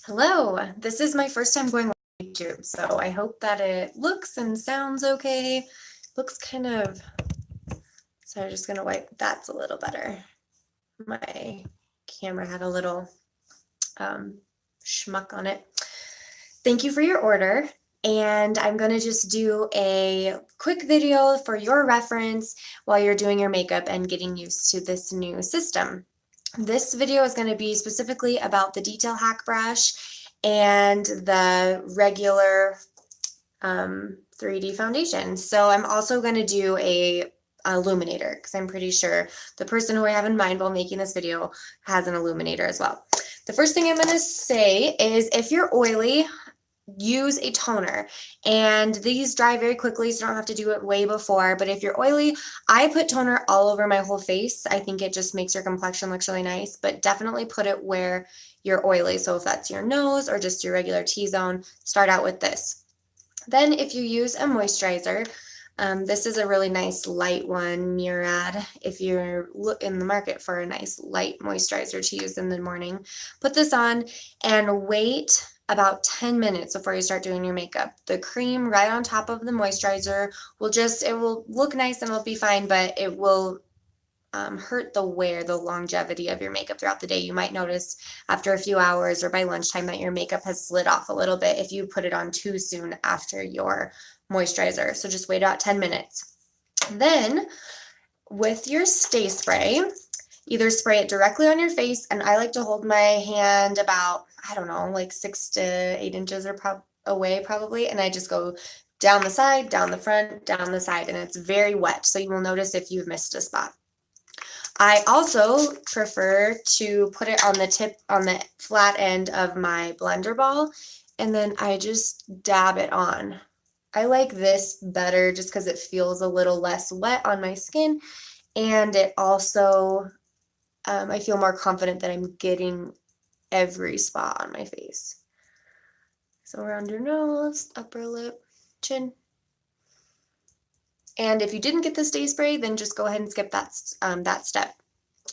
Hello, this is my first time going on YouTube, so I hope that it looks and sounds okay. Looks kind of, so I'm just gonna wipe, that's a little better. My camera had a little schmuck on it. Thank you for your order, and I'm gonna just do a quick video for your reference while you're doing your makeup and getting used to this new system. This video is going to be specifically about the Detail Hack brush and the regular 3D foundation. So I'm also going to do a illuminator because I'm pretty sure the person who I have in mind while making this video has an illuminator as well. The first thing I'm going to say is if you're oily, use a toner, and these dry very quickly, so you don't have to do it way before. But if you're oily, I put toner all over my whole face. I think it just makes your complexion look really nice, but definitely put it where you're oily. So if that's your nose or just your regular T-zone, start out with this. Then if you use a moisturizer, this is a really nice light one, Murad, if you're in the market for a nice light moisturizer to use in the morning. Put this on and wait about 10 minutes before you start doing your makeup. The cream right on top of the moisturizer will it will look nice and it'll be fine, but it will hurt the longevity of your makeup throughout the day. You might notice after a few hours or by lunchtime that your makeup has slid off a little bit if you put it on too soon after your moisturizer. So just wait about 10 minutes. Then with your stay spray, either spray it directly on your face, and I like to hold my hand about, I don't know, like 6 to 8 inches away probably, and I just go down the side, down the front, down the side, and it's very wet, so you will notice if you've missed a spot. I also prefer to put it on the flat end of my blender ball, and then I just dab it on. I like this better just because it feels a little less wet on my skin, and it also, I feel more confident that I'm getting every spot on my face. So around your nose, upper lip, chin. And if you didn't get the stay spray, then just go ahead and skip that step.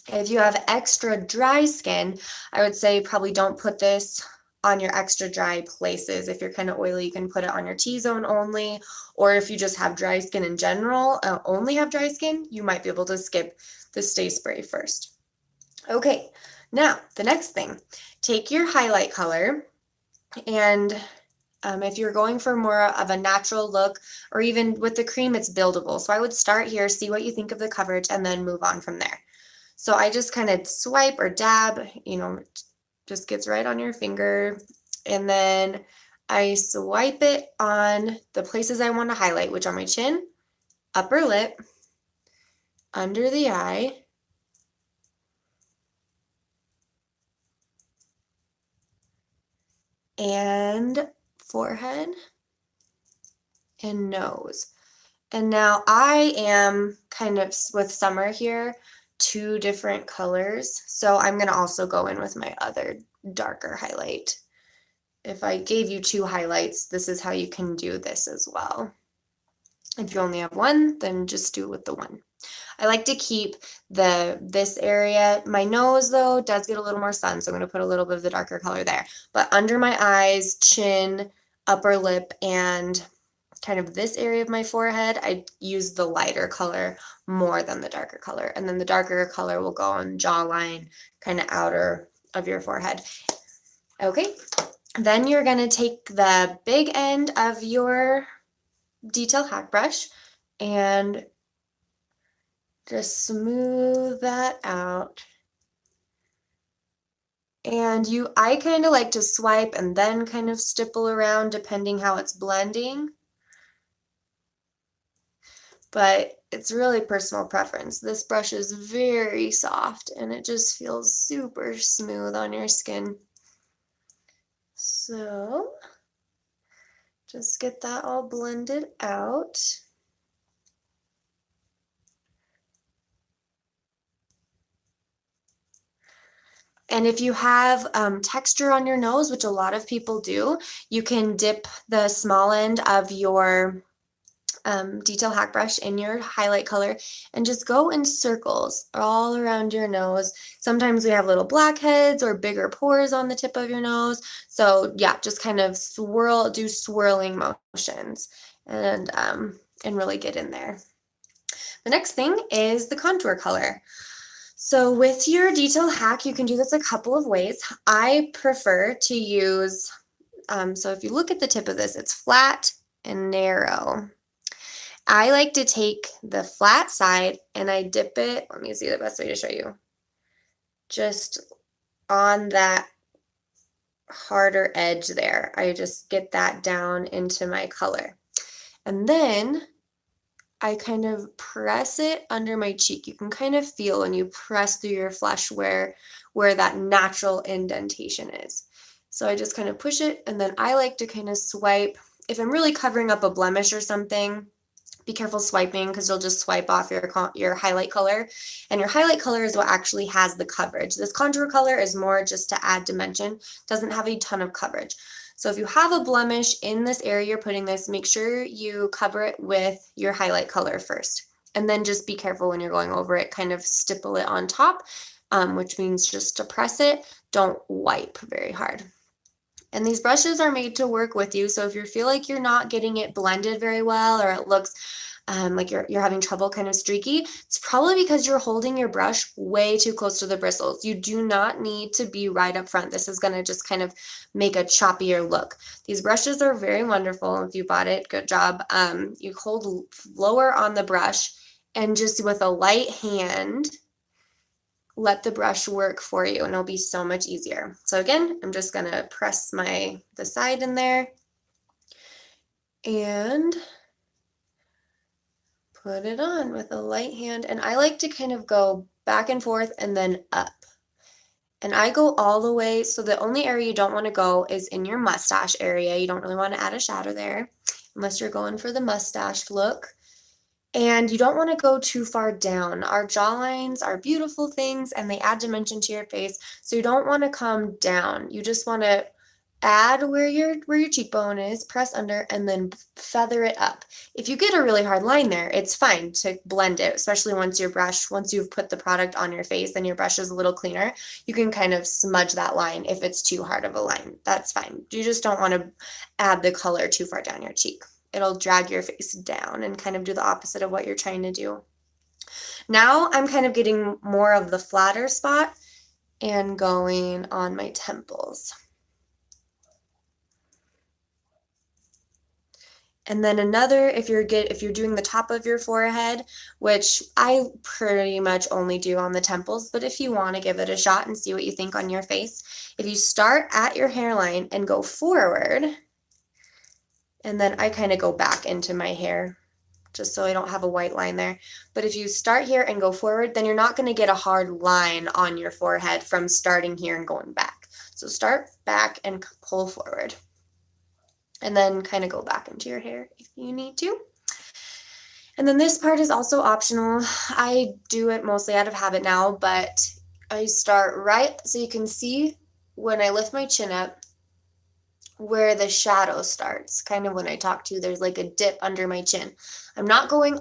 If you have extra dry skin, I would say probably don't put this on your extra dry places. If you're kind of oily, you can put it on your T-zone only, or if you just have dry skin in general, only have dry skin, you might be able to skip the stay spray first. Okay, now the next thing, take your highlight color, and if you're going for more of a natural look, or even with the cream, it's buildable. So I would start here, see what you think of the coverage, and then move on from there. So I just kind of swipe or dab, just gets right on your finger, and then I swipe it on the places I want to highlight, which are my chin, upper lip, under the eye, and forehead and nose. And now I am kind of with summer here, 2 different colors. So I'm going to also go in with my other darker highlight. If I gave you 2 highlights, this is how you can do this as well. If you only have one, then just do it with the one. I like to keep this area. My nose, though, does get a little more sun, so I'm going to put a little bit of the darker color there. But under my eyes, chin, upper lip, and kind of this area of my forehead, I use the lighter color more than the darker color. And then the darker color will go on jawline, kind of outer of your forehead. Okay, then you're going to take the big end of your Detail Hack brush and just smooth that out. And I kind of like to swipe and then kind of stipple around depending how it's blending. But it's really personal preference. This brush is very soft and it just feels super smooth on your skin. So just get that all blended out. And if you have texture on your nose, which a lot of people do, you can dip the small end of your detail hack brush in your highlight color and just go in circles all around your nose. Sometimes we have little blackheads or bigger pores on the tip of your nose. So yeah, just kind of do swirling motions and really get in there. The next thing is the contour color. So with your detail hack, you can do this a couple of ways. I prefer to use, so if you look at the tip of this, it's flat and narrow. I like to take the flat side and I dip it, let me see the best way to show you, just on that harder edge there. I just get that down into my color. And then I kind of press it under my cheek. You can kind of feel when you press through your flesh where that natural indentation is. So I just kind of push it, and then I like to kind of swipe. If I'm really covering up a blemish or something, be careful swiping because you'll just swipe off your highlight color. And your highlight color is what actually has the coverage. This contour color is more just to add dimension, doesn't have a ton of coverage. So if you have a blemish in this area you're putting this, make sure you cover it with your highlight color first. And then just be careful when you're going over it, kind of stipple it on top, which means just to press it, don't wipe very hard. And these brushes are made to work with you. So if you feel like you're not getting it blended very well, or it looks like you're having trouble kind of streaky, it's probably because you're holding your brush way too close to the bristles. You do not need to be right up front. This is going to just kind of make a choppier look. These brushes are very wonderful. If you bought it, good job. You hold lower on the brush and just with a light hand, let the brush work for you and it'll be so much easier. So again, I'm just gonna press the side in there and put it on with a light hand. And I like to kind of go back and forth and then up. And I go all the way, so the only area you don't want to go is in your mustache area. You don't really want to add a shadow there unless you're going for the mustache look. And you don't want to go too far down. Our jawlines are beautiful things and they add dimension to your face. So you don't want to come down. You just want to add where your cheekbone is, press under, and then feather it up. If you get a really hard line there, it's fine to blend it, especially once you've put the product on your face and your brush is a little cleaner, you can kind of smudge that line if it's too hard of a line. That's fine. You just don't want to add the color too far down your cheek. It'll drag your face down and kind of do the opposite of what you're trying to do. Now I'm kind of getting more of the flatter spot and going on my temples. And then another, if you're doing the top of your forehead, which I pretty much only do on the temples, but if you want to give it a shot and see what you think on your face, if you start at your hairline and go forward, and then I kind of go back into my hair just so I don't have a white line there. But if you start here and go forward, then you're not going to get a hard line on your forehead from starting here and going back. So start back and pull forward. And then kind of go back into your hair if you need to. And then this part is also optional. I do it mostly out of habit now, but I start right, so you can see when I lift my chin up, where the shadow starts, kind of when I talk to you, there's like a dip under my chin. I'm not going,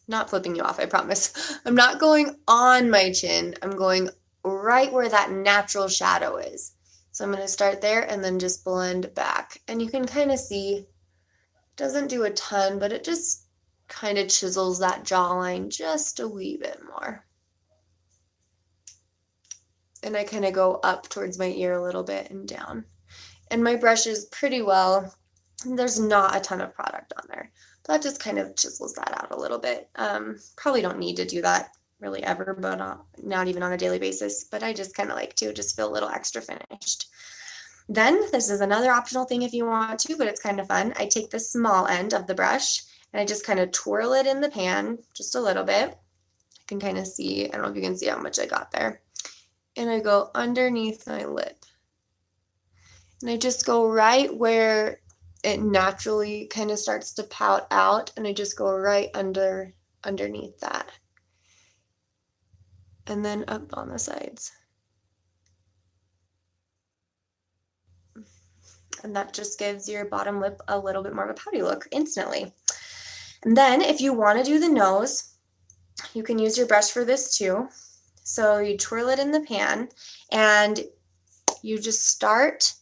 not flipping you off, I promise. I'm not going on my chin. I'm going right where that natural shadow is. So I'm going to start there and then just blend back. And you can kind of see, it doesn't do a ton, but it just kind of chisels that jawline just a wee bit more. And I kind of go up towards my ear a little bit and down. And my brush is pretty well, there's not a ton of product on there. So that just kind of chisels that out a little bit. Probably don't need to do that really ever, but not even on a daily basis. But I just kind of like to just feel a little extra finished. Then this is another optional thing if you want to, but it's kind of fun. I take the small end of the brush and I just kind of twirl it in the pan just a little bit. I can kind of see, I don't know if you can see how much I got there. And I go underneath my lip. And I just go right where it naturally kind of starts to pout out, and I just go right underneath that. And then up on the sides. And that just gives your bottom lip a little bit more of a pouty look instantly. And then if you want to do the nose, you can use your brush for this too. So you twirl it in the pan and you just start.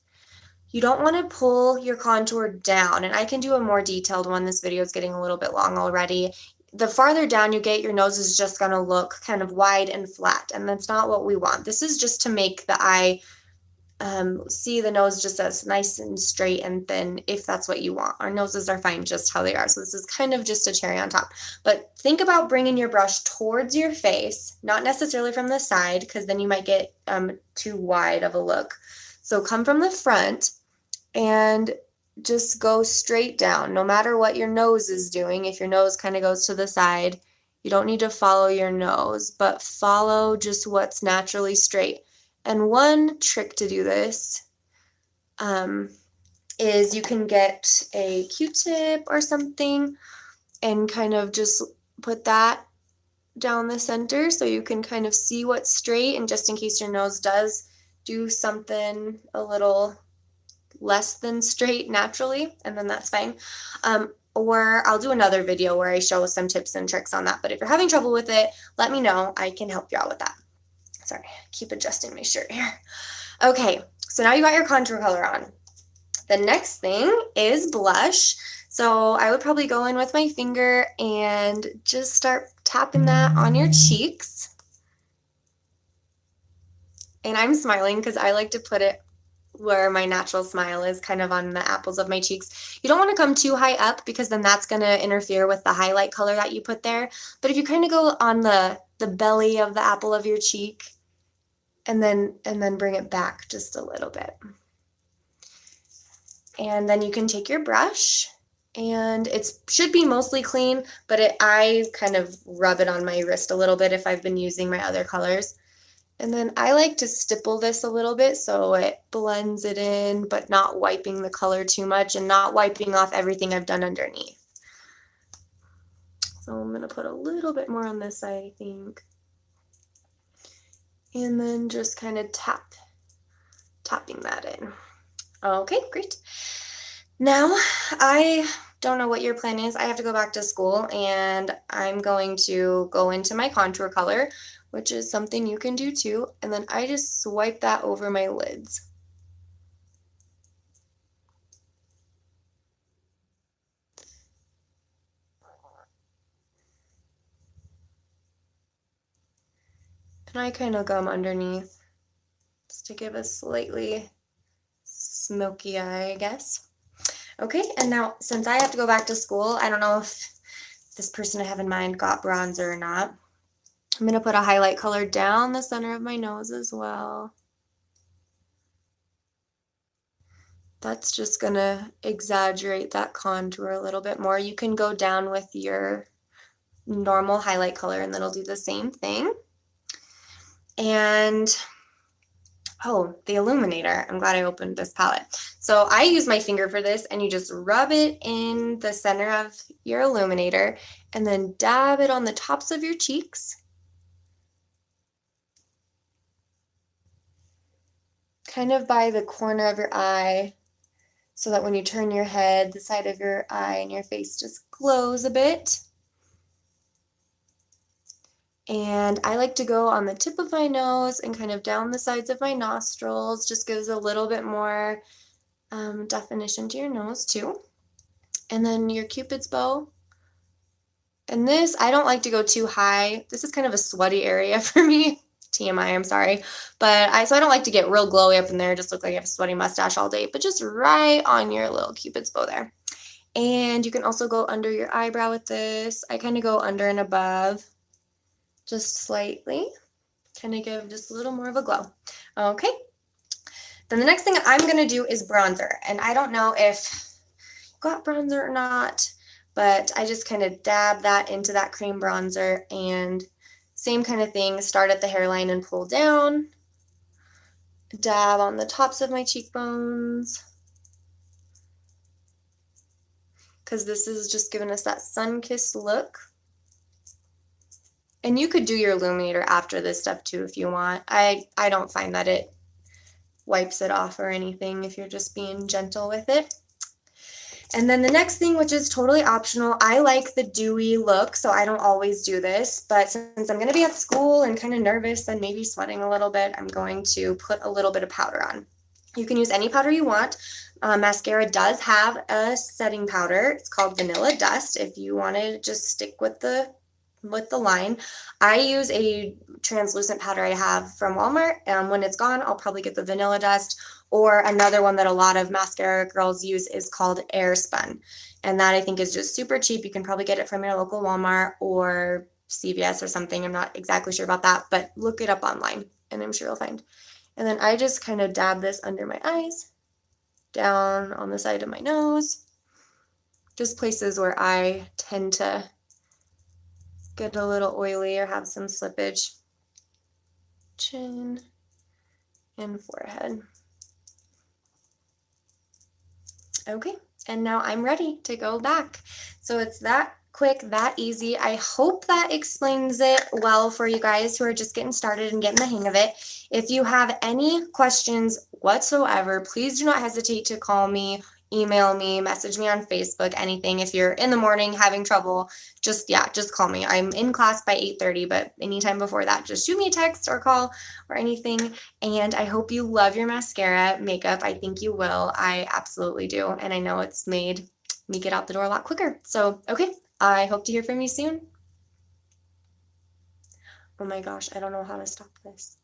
You don't want to pull your contour down, and I can do a more detailed one. This video is getting a little bit long already. The farther down you get, your nose is just going to look kind of wide and flat, and that's not what we want. This is just to make the eye see the nose just as nice and straight and thin, if that's what you want. Our noses are fine just how they are, so this is kind of just a cherry on top. But think about bringing your brush towards your face, not necessarily from the side, because then you might get too wide of a look. So come from the front and just go straight down, no matter what your nose is doing. If your nose kind of goes to the side, you don't need to follow your nose, but follow just what's naturally straight. And one trick to do this is you can get a Q-tip or something and kind of just put that down the center so you can kind of see what's straight, and just in case your nose does do something a little less than straight naturally, and then that's fine. Or I'll do another video where I show some tips and tricks on that, but if you're having trouble with it, let me know. I can help you out with that. Sorry, keep adjusting my shirt here. Okay, so now you got your contour color on. The next thing is blush. So I would probably go in with my finger and just start tapping that on your cheeks. And I'm smiling because I like to put it where my natural smile is, kind of on the apples of my cheeks. You don't want to come too high up because then that's going to interfere with the highlight color that you put there. But if you kind of go on the belly of the apple of your cheek, and then bring it back just a little bit. And then you can take your brush, and it should be mostly clean, but I kind of rub it on my wrist a little bit if I've been using my other colors. And then I like to stipple this a little bit so it blends it in, but not wiping the color too much and not wiping off everything I've done underneath. So I'm going to put a little bit more on this side, I think. And then just kind of tapping that in. Okay, great. Now, I don't know what your plan is. I have to go back to school, and I'm going to go into my contour color, which is something you can do too, and then I just swipe that over my lids. And I kind of gum underneath just to give a slightly smoky eye, I guess. Okay, and now since I have to go back to school, I don't know if this person I have in mind got bronzer or not. I'm going to put a highlight color down the center of my nose as well. That's just going to exaggerate that contour a little bit more. You can go down with your normal highlight color and then it'll do the same thing. And oh, the illuminator. I'm glad I opened this palette. So I use my finger for this, and you just rub it in the center of your illuminator and then dab it on the tops of your cheeks. Kind of by the corner of your eye, so that when you turn your head, the side of your eye and your face just glows a bit. And I like to go on the tip of my nose and kind of down the sides of my nostrils. Just gives a little bit more definition to your nose too. And then your Cupid's bow. And this, I don't like to go too high. This is kind of a sweaty area for me. TMI, I'm sorry. But so I don't like to get real glowy up in there, just look like I have a sweaty mustache all day, but just right on your little Cupid's bow there. And you can also go under your eyebrow with this. I kind of go under and above, just slightly, kind of give just a little more of a glow. Okay, then the next thing I'm going to do is bronzer, and I don't know if you got bronzer or not, but I just kind of dab that into that cream bronzer, and same kind of thing, start at the hairline and pull down, dab on the tops of my cheekbones, because this is just giving us that sun-kissed look. And you could do your illuminator after this stuff too if you want. I don't find that it wipes it off or anything if you're just being gentle with it. And then the next thing, which is totally optional, I like the dewy look, so I don't always do this, but since I'm going to be at school and kind of nervous and maybe sweating a little bit, I'm going to put a little bit of powder on. You can use any powder you want. Mascara does have a setting powder. It's called Vanilla Dust if you want to just stick with the line. I use a translucent powder I have from Walmart, and when it's gone, I'll probably get the Vanilla Dust, or another one that a lot of mascara girls use is called Airspun. And that I think is just super cheap. You can probably get it from your local Walmart or CVS or something. I'm not exactly sure about that, but look it up online and I'm sure you'll find. And then I just kind of dab this under my eyes, down on the side of my nose, just places where I tend to get a little oily or have some slippage. Chin and forehead. Okay, and now I'm ready to go back. So it's that quick, that easy. I hope that explains it well for you guys who are just getting started and getting the hang of it. If you have any questions whatsoever, please do not hesitate to call me, email me, message me on Facebook, anything. If you're in the morning having trouble, just call me. I'm in class by 8:30, but anytime before that, just shoot me a text or call or anything. And I hope you love your mascara makeup. I think you will. I absolutely do. And I know it's made me get out the door a lot quicker. So, okay, I hope to hear from you soon. Oh my gosh, I don't know how to stop this.